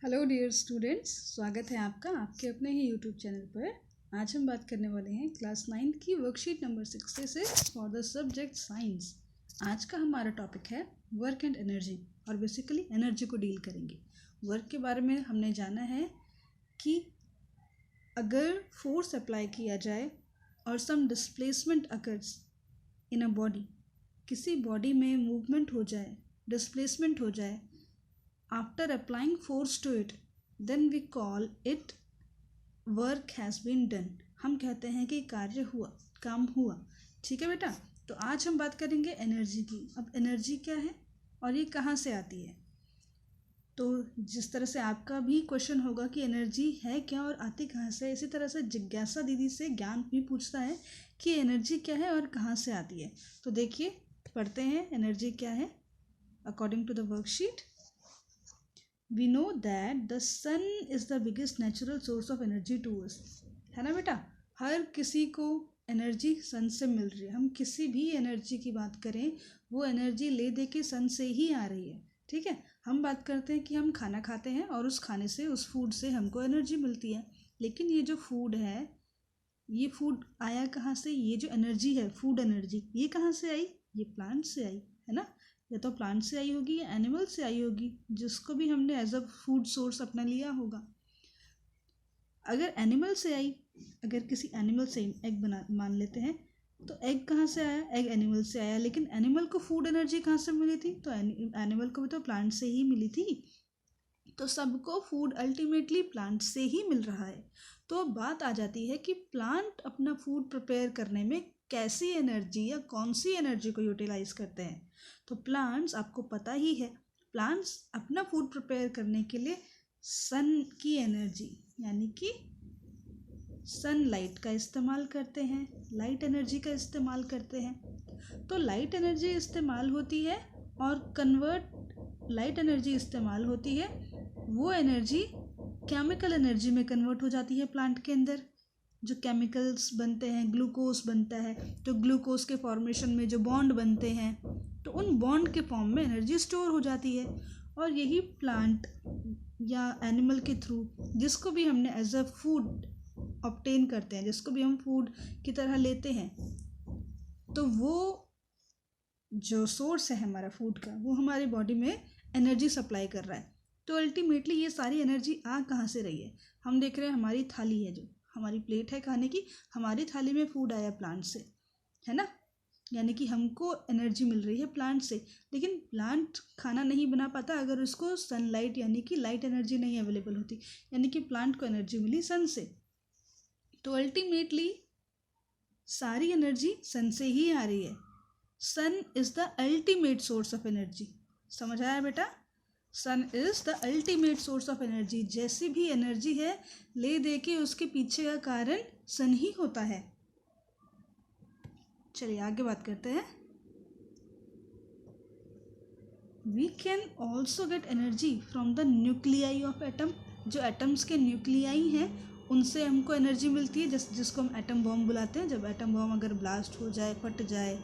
Hello dear students, स्वागत है आपका आपके अपने ही यूट्यूब चैनल पर। आज हम बात करने वाले हैं क्लास 9 की worksheet number 66 for the subject science. आज का हमारा टॉपिक है वर्क एंड एनर्जी और बेसिकली एनर्जी को डील करेंगे। वर्क के बारे में हमने जाना है कि अगर फोर्स अप्लाई किया जाए और some displacement occurs in a body, किसी बॉडी में मूवमेंट हो जाए, डिस्प्लेसमेंट हो जाए, after applying force to it, then we call it work has been done। हम कहते हैं कि कार्य हुआ, काम हुआ। ठीक है बेटा, तो आज हम बात करेंगे एनर्जी की। अब एनर्जी क्या है और ये कहाँ से आती है। तो जिस तरह से आपका भी क्वेश्चन होगा कि एनर्जी है क्या और आती कहाँ से, इसी तरह से जिज्ञासा दीदी से ज्ञान भी पूछता है कि एनर्जी क्या है और कहाँ से आती है। तो देखिए, पढ़ते हैं एनर्जी क्या है। According to the worksheet, we know that the sun is the biggest natural source of energy to us। है ना बेटा, हर किसी को एनर्जी सन से मिल रही है। हम किसी भी एनर्जी की बात करें, वो एनर्जी ले दे के सन से ही आ रही है। ठीक है, हम बात करते हैं कि हम खाना खाते हैं और उस खाने से, उस फूड से हमको एनर्जी मिलती है। लेकिन ये जो फूड है, ये फूड आया कहाँ से? ये जो एनर्जी है, फूड एनर्जी, ये कहाँ से आई? ये प्लांट से आई, है ना। या तो प्लांट से आई होगी या एनिमल से आई होगी, जिसको भी हमने एज अ फूड सोर्स अपना लिया होगा। अगर एनिमल से आई, अगर किसी एनिमल से एग बना मान लेते हैं, तो एग कहाँ से आया? एग एनिमल से आया। लेकिन एनिमल को फूड एनर्जी कहाँ से मिली थी? तो एनिमल को भी तो प्लांट से ही मिली थी। तो सबको फूड अल्टीमेटली प्लांट से ही मिल रहा है। तो बात आ जाती है कि प्लांट अपना फूड प्रिपेयर करने में कैसी एनर्जी या कौन सी एनर्जी को यूटिलाइज करते हैं। तो प्लांट्स, आपको पता ही है, प्लांट्स अपना फूड प्रिपेयर करने के लिए सन की एनर्जी यानी कि सनलाइट का इस्तेमाल करते हैं, लाइट एनर्जी का इस्तेमाल करते हैं। तो लाइट एनर्जी इस्तेमाल होती है और लाइट एनर्जी इस्तेमाल होती है, वो एनर्जी केमिकल एनर्जी में कन्वर्ट हो जाती है प्लांट के अंदर। जो केमिकल्स बनते हैं, ग्लूकोज बनता है, तो ग्लूकोज के फॉर्मेशन में जो बॉन्ड बनते हैं, तो उन बॉन्ड के फॉर्म में एनर्जी स्टोर हो जाती है। और यही प्लांट या एनिमल के थ्रू, जिसको भी हमने एज अ फूड ऑब्टेन करते हैं, जिसको भी हम फूड की तरह लेते हैं, तो वो जो सोर्स है हमारा फूड का, वो हमारी बॉडी में एनर्जी सप्लाई कर रहा है। तो अल्टीमेटली ये सारी एनर्जी आ कहाँ से रही है? हम देख रहे हैं हमारी थाली है, जो हमारी प्लेट है खाने की, हमारी थाली में फूड आया प्लांट से, है ना। यानी कि हमको एनर्जी मिल रही है प्लांट से। लेकिन प्लांट खाना नहीं बना पाता अगर उसको सनलाइट यानी कि लाइट एनर्जी नहीं अवेलेबल होती। यानी कि प्लांट को एनर्जी मिली सन से। तो अल्टीमेटली सारी एनर्जी सन से ही आ रही है। Sun is the ultimate source of energy. समझ आया बेटा? Sun is the ultimate source of energy. जैसी भी एनर्जी है, ले दे के उसके पीछे का कारण सन ही होता है। चलिए आगे बात करते हैं। We can also get energy from the nuclei of atom. जो एटम्स के न्यूक्लियाई हैं, उनसे हमको एनर्जी मिलती है, जिसको हम एटम बॉम्ब बुलाते हैं। जब एटम बॉम्ब अगर ब्लास्ट हो जाए, फट जाए,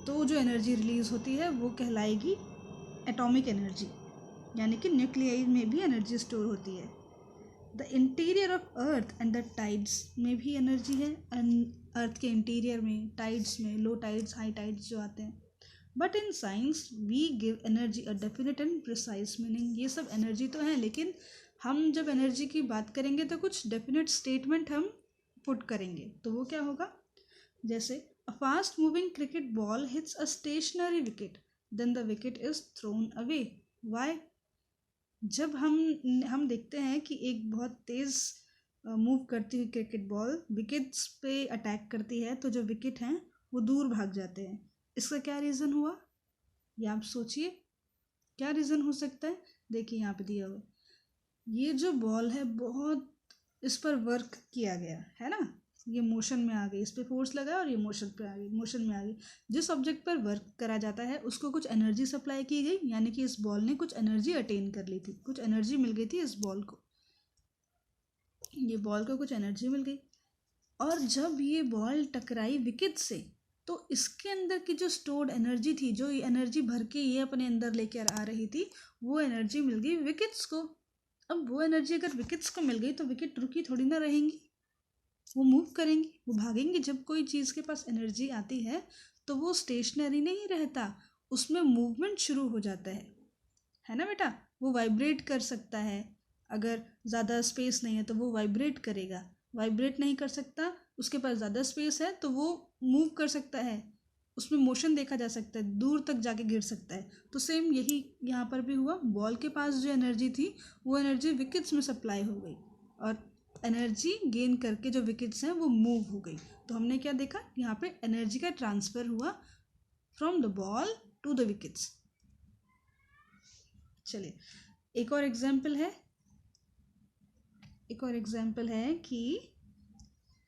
तो जो एनर्जी रिलीज होती है वो कहलाएगी एटॉमिक एनर्जी। यानी कि न्यूक्लियाई में भी एनर्जी स्टोर होती है। The interior of earth and the tides में भी एनर्जी है। अर्थ के इंटीरियर में, टाइड्स में, लो टाइड्स, हाई टाइड्स जो आते हैं। But in science we give energy a definite and precise meaning. ये सब एनर्जी तो है, लेकिन हम जब एनर्जी की बात करेंगे तो कुछ डेफिनेट स्टेटमेंट हम पुट करेंगे। तो वो क्या होगा? जैसे a fast moving cricket ball hits a stationary wicket, then the wicket is thrown away. Why? जब हम देखते हैं कि एक बहुत तेज़ मूव करती हुई क्रिकेट बॉल विकेट्स पे अटैक करती है, तो जो विकेट हैं वो दूर भाग जाते हैं। इसका क्या रीज़न हुआ? ये आप सोचिए, क्या रीज़न हो सकता है? देखिए यहाँ पे दिया हुआ, ये जो बॉल है बहुत, इस पर वर्क किया गया है ना, ये मोशन में आ गई, इस पर फोर्स लगा और ये मोशन पे आ गई, मोशन में आ गई। जिस ऑब्जेक्ट पर वर्क करा जाता है उसको कुछ एनर्जी सप्लाई की गई, यानी कि इस बॉल ने कुछ एनर्जी अटेन कर ली थी, कुछ एनर्जी मिल गई थी इस बॉल को, ये बॉल को कुछ एनर्जी मिल गई। और जब ये बॉल टकराई विकेट से, तो इसके अंदर की जो स्टोर्ड एनर्जी थी, जो एनर्जी भर के ये अपने अंदर लेकर आ रही थी, वो एनर्जी मिल गई विकेट्स को। अब वो एनर्जी अगर विकेट्स को मिल गई तो विकेट रुकी थोड़ी ना रहेंगी, वो मूव करेंगी, वो भागेंगी। जब कोई चीज़ के पास एनर्जी आती है तो वो स्टेशनरी नहीं रहता, उसमें मूवमेंट शुरू हो जाता है ना बेटा। वो वाइब्रेट कर सकता है, अगर ज़्यादा स्पेस नहीं है तो वो वाइब्रेट करेगा, वाइब्रेट नहीं कर सकता, उसके पास ज़्यादा स्पेस है तो वो मूव कर सकता है, उसमें मोशन देखा जा सकता है, दूर तक जाके गिर सकता है। तो सेम यही यहाँ पर भी हुआ, बॉल के पास जो एनर्जी थी वो एनर्जी विकेट्स में सप्लाई हो गई और एनर्जी गेन करके जो विकेट्स हैं वो मूव हो गई। तो हमने क्या देखा, यहाँ पे एनर्जी का ट्रांसफ़र हुआ from the ball to the wickets. चलिए एक और एग्जाम्पल है कि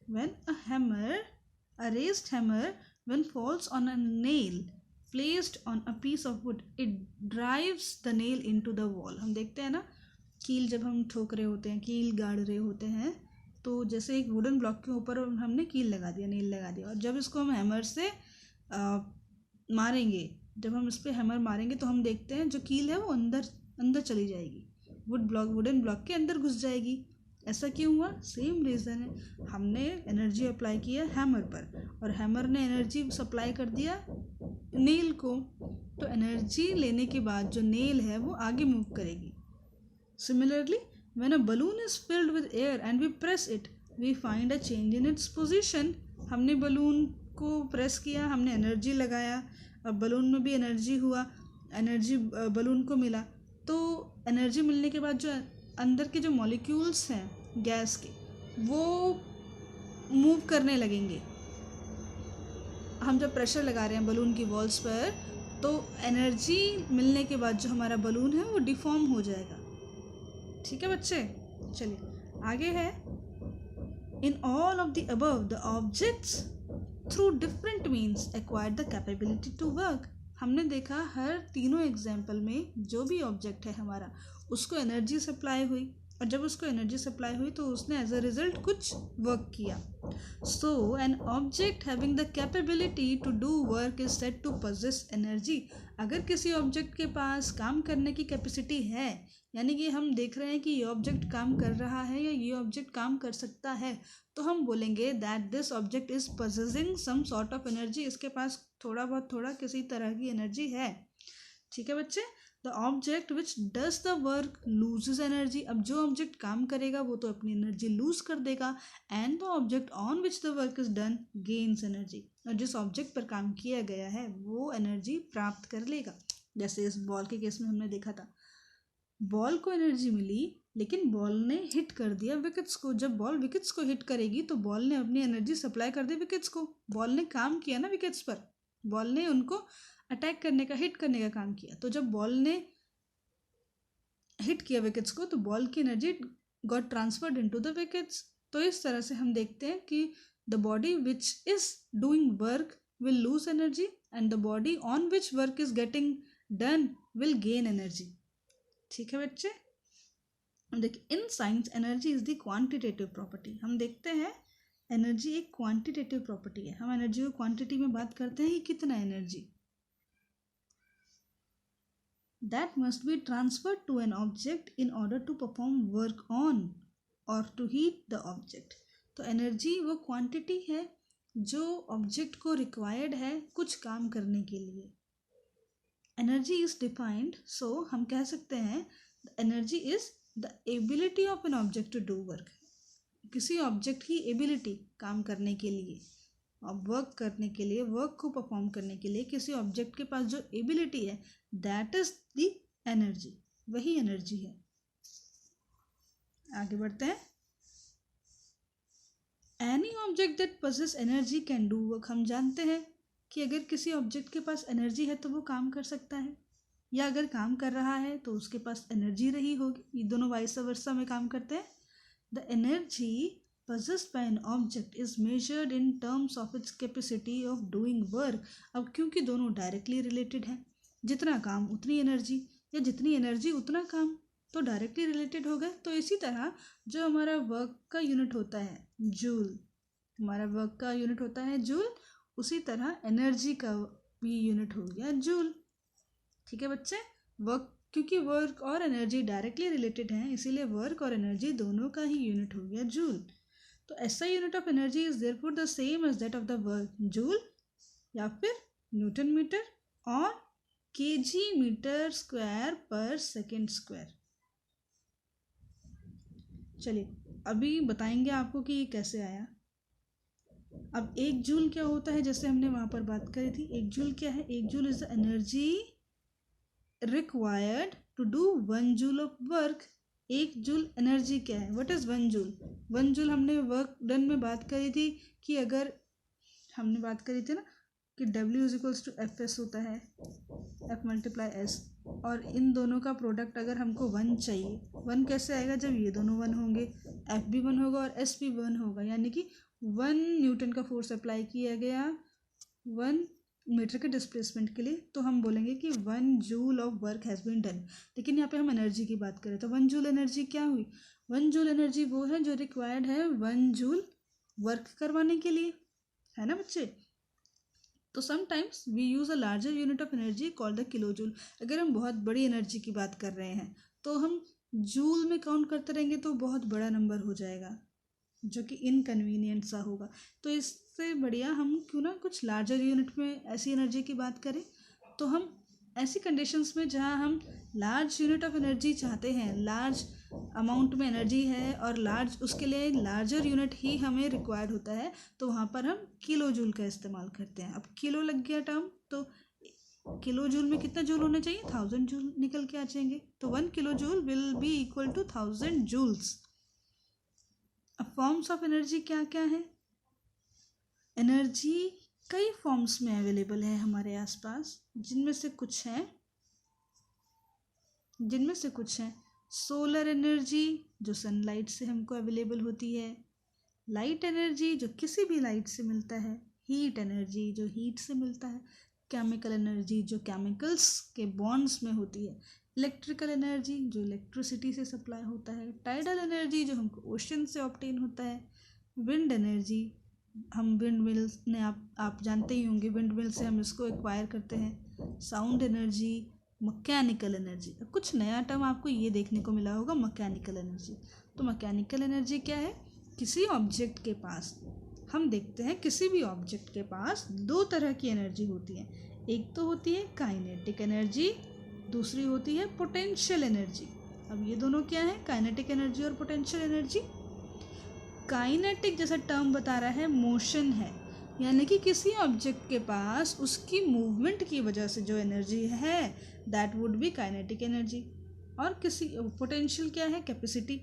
when a hammer, a raised hammer, when falls on a nail placed on a piece of wood, it drives the nail into the wall। हम देखते हैं ना, कील जब हम ठोक रहे होते हैं, कील गाड़ रहे होते हैं, तो जैसे एक वुडन ब्लॉक के ऊपर हमने कील लगा दिया, नेल लगा दिया, और जब इसको हम हैमर से मारेंगे, जब हम इस पर हैमर मारेंगे तो हम देखते हैं जो कील है वो अंदर चली जाएगी, वुडन ब्लॉक के अंदर घुस जाएगी। ऐसा क्यों हुआ? सेम रीज़न है, हमने एनर्जी अप्लाई किया हैमर पर और हैमर ने एनर्जी सप्लाई कर दिया नेल को, तो एनर्जी लेने के बाद जो नेल है वो आगे मूव करेगी। Similarly when a balloon is filled with air and we press it, we find a change in its position. हमने बलून को प्रेस किया, हमने एनर्जी लगाया, अब बलून में भी एनर्जी हुआ, एनर्जी बलून को मिला, तो एनर्जी मिलने के बाद जो अंदर के जो मॉलिक्यूल्स हैं गैस के, वो मूव करने लगेंगे। हम जब प्रेशर लगा रहे हैं बलून की वॉल्स पर, तो एनर्जी मिलने के बाद जो हमारा बलून है वो डिफॉर्म हो जाएगा। ठीक है बच्चे, चलिए आगे है। In all of the above the objects through different means acquired the capability to work. हमने देखा हर तीनों एग्जाम्पल में जो भी ऑब्जेक्ट है हमारा, उसको एनर्जी सप्लाई हुई, और जब उसको एनर्जी सप्लाई हुई तो उसने एज अ रिजल्ट कुछ वर्क किया। So an object having the capability to do work is said to possess energy. अगर किसी ऑब्जेक्ट के पास काम करने की कैपेसिटी है, यानी कि हम देख रहे हैं कि ये ऑब्जेक्ट काम कर रहा है या ये ऑब्जेक्ट काम कर सकता है, तो हम बोलेंगे that this object is possessing some sort of energy. इसके पास थोड़ा किसी तरह की एनर्जी है। ठीक है बच्चे, the object which does the work loses energy. अब जो ऑब्जेक्ट काम करेगा वो तो अपनी एनर्जी लूज कर देगा, and the object on which the work is done gains energy. और जिस ऑब्जेक्ट पर काम किया गया है वो एनर्जी प्राप्त कर लेगा। जैसे इस बॉल के केस में हमने देखा था, बॉल को एनर्जी मिली लेकिन बॉल ने हिट कर दिया विकेट्स को। जब बॉल विकेट्स को हिट करेगी तो बॉल ने अपनी एनर्जी सप्लाई कर दी विकेट्स को। बॉल ने काम किया ना विकेट्स पर, बॉल ने उनको अटैक करने का, हिट करने का काम किया। तो जब बॉल ने हिट किया विकेट्स को तो बॉल की energy got transferred into the wickets. तो इस तरह से हम देखते हैं कि the body which is doing work will lose energy and the body on which work is getting done will gain energy. ठीक है बच्चे, देखिए in science energy is the quantitative property. हम देखते हैं एनर्जी एक क्वांटिटेटिव प्रॉपर्टी है। हम एनर्जी को क्वांटिटी में बात करते हैं कि कितना energy, that must be transferred to an object in order to perform work on or to heat the object। तो एनर्जी वो क्वांटिटी है जो ऑब्जेक्ट को रिक्वायर्ड है कुछ काम करने के लिए। एनर्जी इज डिफाइंड, सो हम कह सकते हैं energy is the ability of an object to do work. किसी ऑब्जेक्ट की एबिलिटी काम करने के लिए, वर्क करने के लिए, वर्क को परफॉर्म करने के लिए किसी ऑब्जेक्ट के पास जो एबिलिटी है, दैट इज द एनर्जी, वही एनर्जी है। आगे बढ़ते हैं। Any object that possess energy can do work. हम जानते हैं कि अगर किसी ऑब्जेक्ट के पास एनर्जी है तो वो काम कर सकता है, या अगर काम कर रहा है तो उसके पास एनर्जी रही होगी। ये दोनों वाइस वर्सा में काम करते हैं। The energy possessed by an object is measured in terms of its capacity of doing work। अब क्योंकि दोनों डायरेक्टली रिलेटेड हैं, जितना काम उतनी एनर्जी, या जितनी एनर्जी उतना काम, तो डायरेक्टली रिलेटेड हो गए। तो इसी तरह जो हमारा वर्क का यूनिट होता है जूल, हमारा वर्क का यूनिट होता है जूल, उसी तरह एनर्जी का भी यूनिट हो गया जूल। ठीक है बच्चे, वर्क क्योंकि वर्क और एनर्जी डायरेक्टली रिलेटेड हैं, इसीलिए वर्क और एनर्जी दोनों का ही यूनिट हो गया जूल। तो ऐसा unit of energy is therefore the same as that of the work, joule या फिर न्यूटन मीटर और केजी मीटर स्क्वायर पर सेकेंड स्क्वायर। चलिए अभी बताएंगे आपको कि ये कैसे आया। अब एक जूल क्या होता है, जैसे हमने वहाँ पर बात करी थी, एक जूल क्या है, एक joule is the energy required to do 1 joule of work. एक जूल एनर्जी क्या है, व्हाट इज 1 जूल। 1 जूल हमने वर्क डन में बात करी थी कि अगर हमने बात करी थी ना कि W is equals to F S होता है, F मल्टीप्लाई एस, और इन दोनों का प्रोडक्ट अगर हमको 1 चाहिए, 1 कैसे आएगा, जब ये दोनों 1 होंगे, F भी 1 होगा और S भी 1 होगा, यानी कि 1 न्यूटन का फोर्स अप्लाई किया गया 1 मीटर के डिस्प्लेसमेंट के लिए, तो हम बोलेंगे कि 1 joule of work has been done. लेकिन यहाँ पे हम एनर्जी की बात करें तो 1 जूल एनर्जी क्या हुई, 1 जूल एनर्जी वो है जो रिक्वायर्ड है 1 जूल वर्क करवाने के लिए, है ना बच्चे। तो sometimes we use a larger unit of energy called the kilo joule. अगर हम बहुत बड़ी एनर्जी की बात कर रहे हैं तो हम जूल में काउंट करते रहेंगे तो बहुत बड़ा नंबर हो जाएगा, जो कि इनकन्वीनियंट सा होगा। तो इससे बढ़िया हम क्यों ना कुछ लार्जर यूनिट में ऐसी एनर्जी की बात करें। तो हम ऐसी कंडीशंस में जहाँ हम लार्ज यूनिट ऑफ एनर्जी चाहते हैं, लार्ज अमाउंट में एनर्जी है और लार्ज उसके लिए लार्जर यूनिट ही हमें रिक्वायर्ड होता है, तो वहाँ पर हम किलो जूल का इस्तेमाल करते हैं। अब किलो लग गया टर्म, तो किलो जूल में कितना जूल होना चाहिए, 1000 जूल निकल के आ जाएंगे। तो 1 kilo joule will be equal to 1000 joules. अब फॉर्म्स ऑफ एनर्जी क्या क्या है, एनर्जी कई फॉर्म्स में अवेलेबल है हमारे आसपास, जिनमें से कुछ हैं सोलर एनर्जी जो सनलाइट से हमको अवेलेबल होती है, लाइट एनर्जी जो किसी भी लाइट से मिलता है, हीट एनर्जी जो हीट से मिलता है, केमिकल एनर्जी जो केमिकल्स के बॉन्ड्स में होती है, इलेक्ट्रिकल एनर्जी जो इलेक्ट्रिसिटी से सप्लाई होता है, टाइडल एनर्जी जो हमको ओशन से ऑब्टेन होता है, विंड एनर्जी हम विंड मिल्स ने आप जानते ही होंगे, विंड मिल से हम इसको एक्वायर करते हैं, साउंड एनर्जी, मैकेनिकल एनर्जी। अब कुछ नया टर्म आपको ये देखने को मिला होगा, मैकेनिकल एनर्जी। तो मैकेनिकल एनर्जी क्या है, किसी ऑब्जेक्ट के पास, हम देखते हैं किसी भी ऑब्जेक्ट के पास दो तरह की एनर्जी होती है, एक तो होती है काइनेटिक एनर्जी, दूसरी होती है पोटेंशियल एनर्जी। अब ये दोनों क्या है, काइनेटिक एनर्जी और पोटेंशियल एनर्जी। काइनेटिक जैसा टर्म बता रहा है मोशन है, यानी कि किसी ऑब्जेक्ट के पास उसकी मूवमेंट की वजह से जो एनर्जी है that would be kinetic energy. और किसी पोटेंशियल क्या है, कैपेसिटी।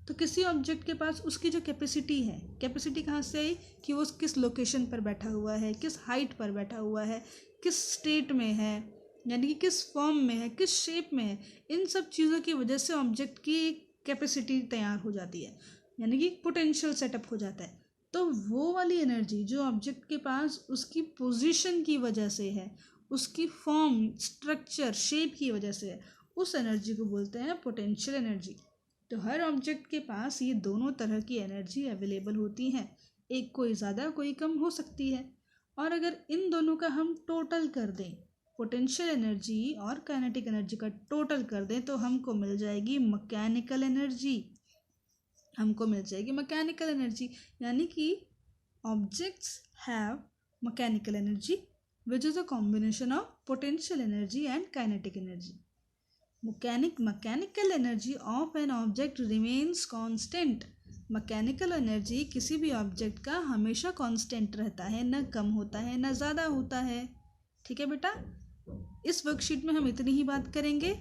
तो किसी ऑब्जेक्ट के पास उसकी जो कैपेसिटी है, कैपेसिटी कहाँ से आई कि वो किस लोकेशन पर बैठा हुआ है, किस हाइट पर बैठा हुआ है, किस स्टेट में है, यानी कि किस फॉर्म में है, किस शेप में है, इन सब चीज़ों की वजह से ऑब्जेक्ट की कैपेसिटी तैयार हो जाती है, यानी कि पोटेंशियल सेटअप हो जाता है। तो वो वाली एनर्जी जो ऑब्जेक्ट के पास उसकी पोजीशन की वजह से है, उसकी फॉर्म, स्ट्रक्चर, शेप की वजह से है, उस एनर्जी को बोलते हैं पोटेंशियल एनर्जी। तो हर ऑब्जेक्ट के पास ये दोनों तरह की एनर्जी अवेलेबल होती हैं, एक कोई ज़्यादा कोई कम हो सकती है। और अगर इन दोनों का हम टोटल कर दें, पोटेंशियल एनर्जी और काइनेटिक एनर्जी का टोटल कर दें, तो हमको मिल जाएगी मैकेनिकल एनर्जी। यानी कि objects have mechanical energy which is a combination of potential energy and kinetic energy. Mechanical energy of an object remains constant. Mechanical energy किसी भी ऑब्जेक्ट का हमेशा कांस्टेंट रहता है, न कम होता है न ज़्यादा होता है। ठीक है बेटा, इस वर्कशीट में हम इतनी ही बात करेंगे।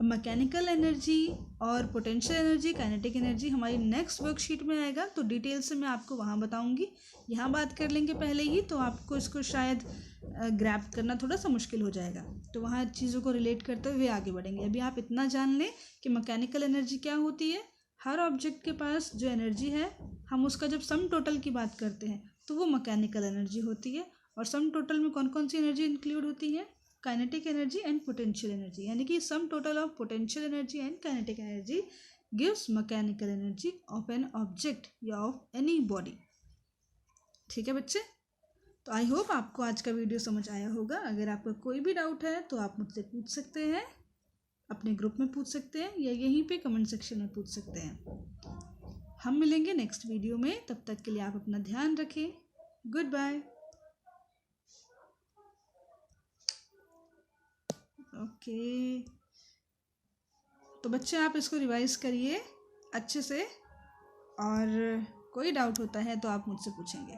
मैकेनिकल एनर्जी और पोटेंशियल एनर्जी, काइनेटिक एनर्जी हमारी नेक्स्ट वर्कशीट में आएगा, तो डिटेल से मैं आपको वहाँ बताऊँगी। यहाँ बात कर लेंगे पहले ही, तो आपको इसको शायद ग्रैब करना थोड़ा सा मुश्किल हो जाएगा, तो वहाँ चीज़ों को रिलेट करते हुए आगे बढ़ेंगे। अभी आप इतना जान लें कि मैकेनिकल एनर्जी क्या होती है। हर ऑब्जेक्ट के पास जो एनर्जी है, हम उसका जब सम टोटल की बात करते हैं तो वो मैकेनिकल एनर्जी होती है। और सम टोटल में कौन कौन सी एनर्जी इंक्लूड होती है, kinetic energy and potential energy, यानी कि sum total of potential energy and kinetic energy gives mechanical energy of an object या ऑफ एनी बॉडी। ठीक है बच्चे, तो आई होप आपको आज का वीडियो समझ आया होगा। अगर आपका कोई भी डाउट है तो आप मुझसे पूछ सकते हैं। अपने ग्रुप में पूछ सकते हैं या यहीं पे कमेंट सेक्शन में पूछ सकते हैं। हम मिलेंगे नेक्स्ट वीडियो में, तब तक के लिए आप अपना ध्यान रखें। Good bye. ओके, तो बच्चे आप इसको रिवाइज करिए अच्छे से, और कोई डाउट होता है तो आप मुझसे पूछेंगे।